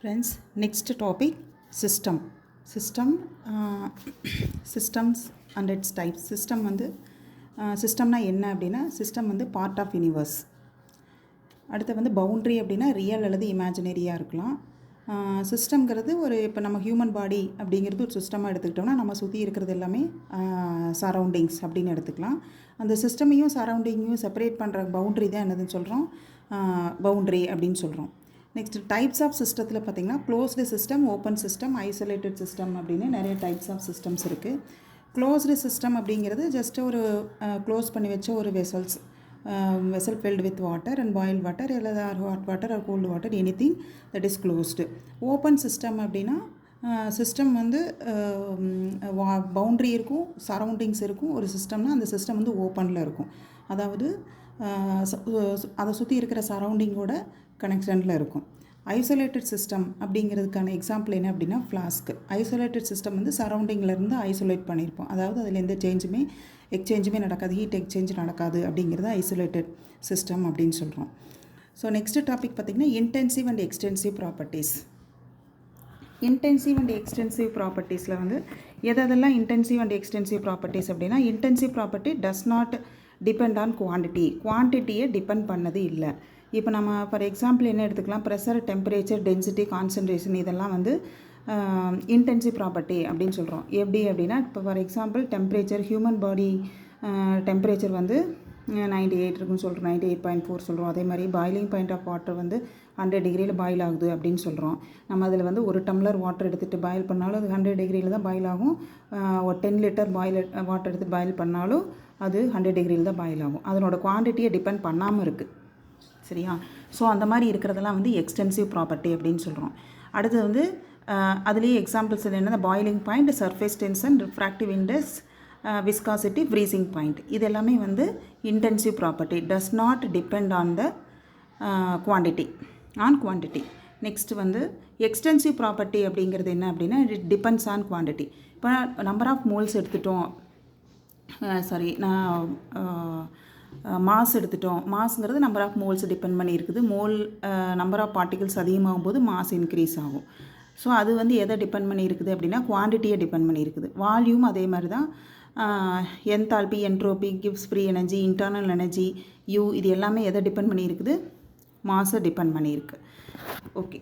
Friends, next topic system. Systems and its types. System வந்து சிஸ்டம்னா என்ன அப்படின்னா சிஸ்டம் வந்து பார்ட் ஆஃப் யூனிவர்ஸ். அடுத்து வந்து பவுண்ட்ரி அப்படின்னா ரியல் அல்லது இமேஜினரியாக இருக்கலாம். சிஸ்டம்ங்கிறது ஒரு இப்போ நம்ம ஹியூமன் பாடி அப்படிங்கிறது ஒரு சிஸ்டமாக எடுத்துக்கிட்டோம்னா நம்ம சுற்றி இருக்கிறது எல்லாமே சரௌண்டிங்ஸ் அப்படின்னு எடுத்துக்கலாம். அந்த சிஸ்டமையும் சரௌண்டிங்கையும் செப்பரேட் பண்ணுற பவுண்ட்ரி தான் என்னதுன்னு சொல்கிறோம், பவுண்ட்ரி அப்படின்னு சொல்கிறோம். நெக்ஸ்ட் டைப்ஸ் ஆஃப் சிஸ்டத்தில் பார்த்திங்கன்னா closed system, open system, isolated system அப்படின்னு நிறைய டைப்ஸ் ஆஃப் சிஸ்டம்ஸ் இருக்குது. க்ளோஸ்டு சிஸ்டம் அப்படிங்கிறது ஜஸ்ட் ஒரு க்ளோஸ் பண்ணி வச்ச ஒரு vessel filled with water and boiled water அல்லது hot water or cold water, anything that is closed. Open system அப்படின்னா சிஸ்டம் வந்து பவுண்ட்ரி இருக்கும், சரௌண்டிங்ஸ் இருக்கும். ஒரு சிஸ்டம்னா அந்த சிஸ்டம் வந்து ஓப்பனில் இருக்கும், அதாவது அதை சுற்றி இருக்கிற சரௌண்டிங்கோட கனெக்ஷனில் இருக்கும். ஐசோலேட்டட் சிஸ்டம் அப்படிங்கிறதுக்கான எக்ஸாம்பிள் என்ன அப்படின்னா ஃப்ளாஸ்க்கு. ஐசோலேட்டட் சிஸ்டம் வந்து சரௌண்டிங்லேருந்து ஐசோலேட் பண்ணியிருப்போம், அதாவது அதில் எந்த எக்ஸ்சேஞ்சுமே நடக்காது, ஹீட் எக்ஸ்சேஞ்ச் நடக்காது அப்படிங்கிறது ஐசோலேட்டட் சிஸ்டம் அப்படின்னு சொல்கிறோம். ஸோ நெக்ஸ்ட் டாபிக் பார்த்திங்கன்னா intensive and extensive properties. Intensive and extensive ப்ராப்பர்ட்டிஸில் வந்து எதெல்லாம் இன்டென்சிவ் அண்ட் எக்ஸ்டென்சிவ் ப்ராப்பர்ட்டிஸ் அப்படின்னா intensive property does not depend on குவான்டிட்டியை டிபெண்ட் பண்ணது இல்லை. இப்போ நம்ம ஃபார் எக்ஸாம்பிள் என்ன எடுத்துக்கலாம், ப்ரெஷர், டெம்பரேச்சர், டென்சிட்டி, கான்சன்ட்ரேஷன் இதெல்லாம் வந்து இன்டென்சிவ் ப்ராப்பர்ட்டி அப்படின்னு சொல்கிறோம். எப்படி அப்படின்னா இப்போ for example temperature, human body temperature வந்து 98 இருக்குன்னு சொல்கிறோம், 98.4 சொல்கிறோம். அதே மாதிரி பாயிலிங் பாயிண்ட் ஆஃப் வாட்டர் வந்து 100 டிகிரியில் பாயில் ஆகுது அப்படின்னு சொல்கிறோம். நம்ம அதில் வந்து ஒரு டம்ளர் வாட்டர் எடுத்துகிட்டு பாயில் பண்ணாலும் அது 100 டிகிரியில் தான் பாயில் ஆகும். ஒரு 10 லிட்டர் வாட்டர் எடுத்து பாயில் பண்ணாலும் அது 100 டிகிரியில் தான் பாயில் ஆகும். அதனோட குவான்டிட்டியை டிபெண்ட் பண்ணாமல் இருக்குது, சரியா? ஸோ அந்த மாதிரி இருக்கிறதெல்லாம் வந்து எக்ஸ்டென்சிவ் ப்ராப்பர்ட்டி அப்படின்னு சொல்கிறோம். அடுத்தது வந்து அதுலேயே எக்ஸாம்பிள்ஸ் என்னென்னா boiling point, surface tension, refractive index, viscosity, freezing point, இது எல்லாமே வந்து intensive property, does not depend on the quantity. Next வந்து எக்ஸ்டென்சிவ் ப்ராப்பர்ட்டி அப்படிங்கிறது என்ன அப்படின்னா இட் டிபெண்ட்ஸ் ஆன் குவான்டிட்டி. இப்போ நம்பர் ஆஃப் மோல்ஸ் எடுத்துட்டோம், மாஸ் எடுத்துட்டோம். மாஸ்ங்கிறது நம்பர் ஆஃப் மோல்ஸ் டிபெண்ட் பண்ணி இருக்குது. நம்பர் ஆஃப் பார்ட்டிகல்ஸ் அதிகமாகும் போது மாஸ் இன்க்ரீஸ் ஆகும். ஸோ அது வந்து எதை டிபெண்ட் பண்ணி இருக்குது அப்படின்னா குவான்டிட்டியை டிபெண்ட் பண்ணி இருக்குது. வால்யூம் அதே மாதிரி தான். Enthalpy, entropy, gives free energy, internal energy, இது எல்லாமே எதை டிபெண்ட் பண்ணி இருக்குது, மாஸை டிபெண்ட் பண்ணியிருக்கு. ஓகே.